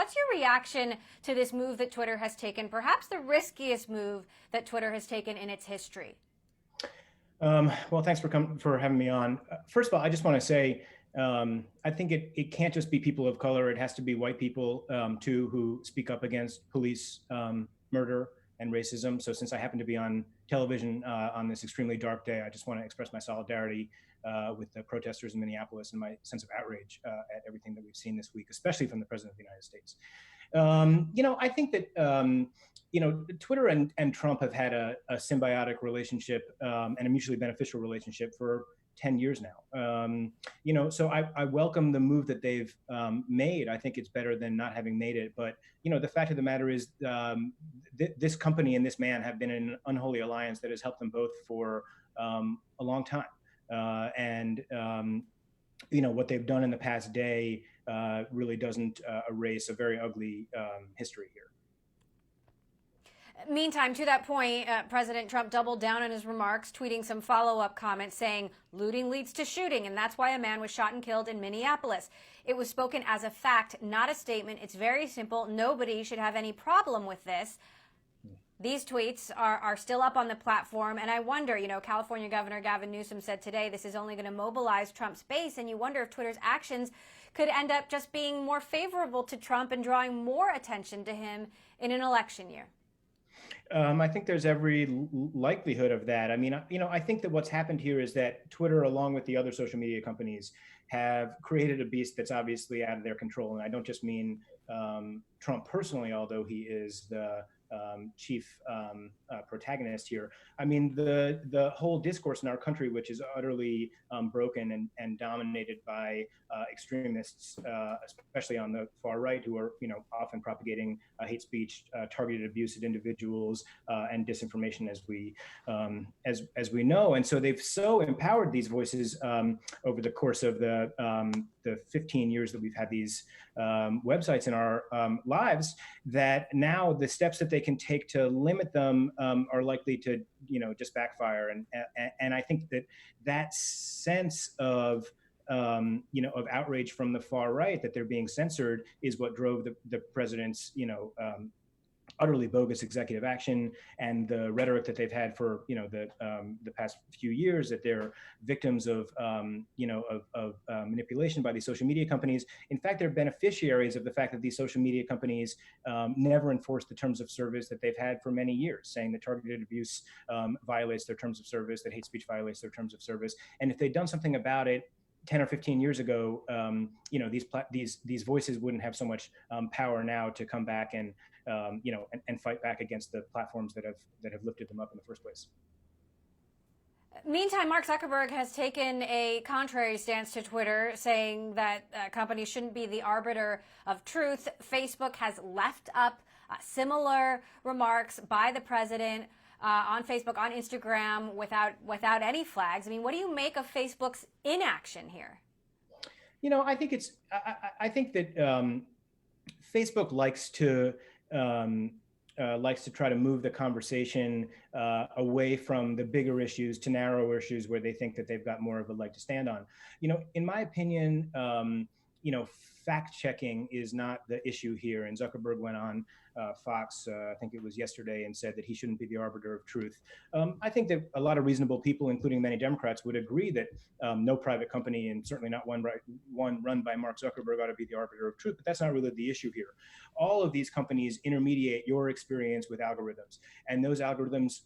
What's your reaction to this move that Twitter has taken, perhaps the riskiest move that Twitter has taken in its history? Well, thanks for having me on. First of all, I just want to say, I think it can't just be people of color. It has to be white people, too, who speak up against police murder and racism. So since I happen to be on television on this extremely dark day, I just want to express my solidarity with the protesters in Minneapolis and my sense of outrage at everything that we've seen this week, especially from the President of the United States. I think that Twitter and Trump have had a symbiotic relationship and a mutually beneficial relationship for 10 years now. So I welcome the move that they've made. I think it's better than not having made it. But, the fact of the matter is this company and this man have been in an unholy alliance that has helped them both for a long time. What they've done in the past day really doesn't erase a very ugly history here. Meantime, to that point, President Trump doubled down on his remarks, tweeting some follow-up comments saying, looting leads to shooting, and that's why a man was shot and killed in Minneapolis. It was spoken as a fact, not a statement. It's very simple. Nobody should have any problem with this. These tweets are still up on the platform, and I wonder, California Governor Gavin Newsom said today this is only going to mobilize Trump's base, and you wonder if Twitter's actions could end up just being more favorable to Trump and drawing more attention to him in an election year. I think there's every likelihood of that. I mean, I think that what's happened here is that Twitter, along with the other social media companies, have created a beast that's obviously out of their control. And I don't just mean Trump personally, although he is the chief protagonist here. I mean, the whole discourse in our country, which is utterly broken and dominated by extremists, especially on the far right, who are often propagating hate speech, targeted abuse at individuals, and disinformation, as we know. And so they've so empowered these voices over the course of the 15 years that we've had these websites in our lives, that now the steps that they can take to limit them are likely to, just backfire. And I think that sense of outrage from the far right that they're being censored is what drove the president's, utterly bogus executive action and the rhetoric that they've had for the past few years, that they're victims of manipulation by these social media companies. In fact, they're beneficiaries of the fact that these social media companies never enforce the terms of service that they've had for many years, saying that targeted abuse violates their terms of service, that hate speech violates their terms of service. And if they'd done something about it 10 or 15 years ago, these voices wouldn't have so much power now to come back and fight back against the platforms that have lifted them up in the first place. Meantime, Mark Zuckerberg has taken a contrary stance to Twitter, saying that companies shouldn't be the arbiter of truth. Facebook has left up similar remarks by the president on Facebook, on Instagram, without any flags. I mean, what do you make of Facebook's inaction here? I think that Facebook likes to try to move the conversation away from the bigger issues to narrower issues where they think that they've got more of a leg to stand on. In my opinion, fact checking is not the issue here. And Zuckerberg went on Fox, I think it was yesterday, and said that he shouldn't be the arbiter of truth. I think that a lot of reasonable people, including many Democrats, would agree that no private company, and certainly not one run by Mark Zuckerberg, ought to be the arbiter of truth. But that's not really the issue here. All of these companies intermediate your experience with algorithms, and those algorithms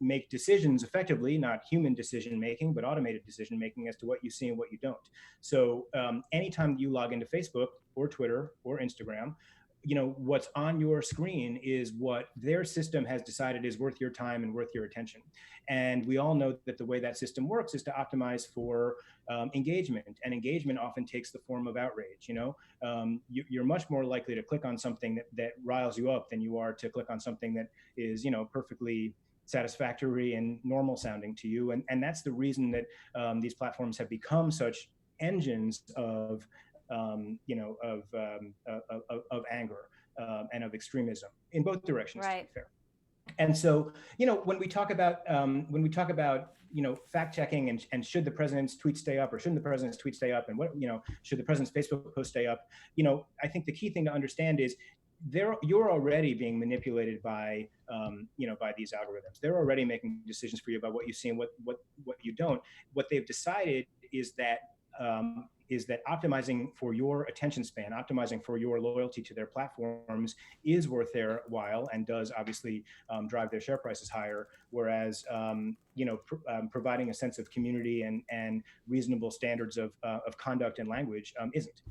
make decisions effectively, not human decision making, but automated decision making as to what you see and what you don't. So anytime you log into Facebook or Twitter or Instagram, what's on your screen is what their system has decided is worth your time and worth your attention. And we all know that the way that system works is to optimize for engagement, and engagement often takes the form of outrage. You're much more likely to click on something that riles you up than you are to click on something that is, perfectly satisfactory and normal sounding to you. And that's the reason that these platforms have become such engines of anger and of extremism in both directions, right, to be fair. And so, when we talk about fact checking and should the president's tweet stay up or shouldn't the president's tweet stay up, and what, should the president's Facebook post stay up? I think the key thing to understand is you're already being manipulated by by these algorithms. They're already making decisions for you about what you see and what you don't. What they've decided is that optimizing for your attention span, optimizing for your loyalty to their platforms is worth their while and does obviously drive their share prices higher. Whereas, providing a sense of community and reasonable standards of conduct and language isn't.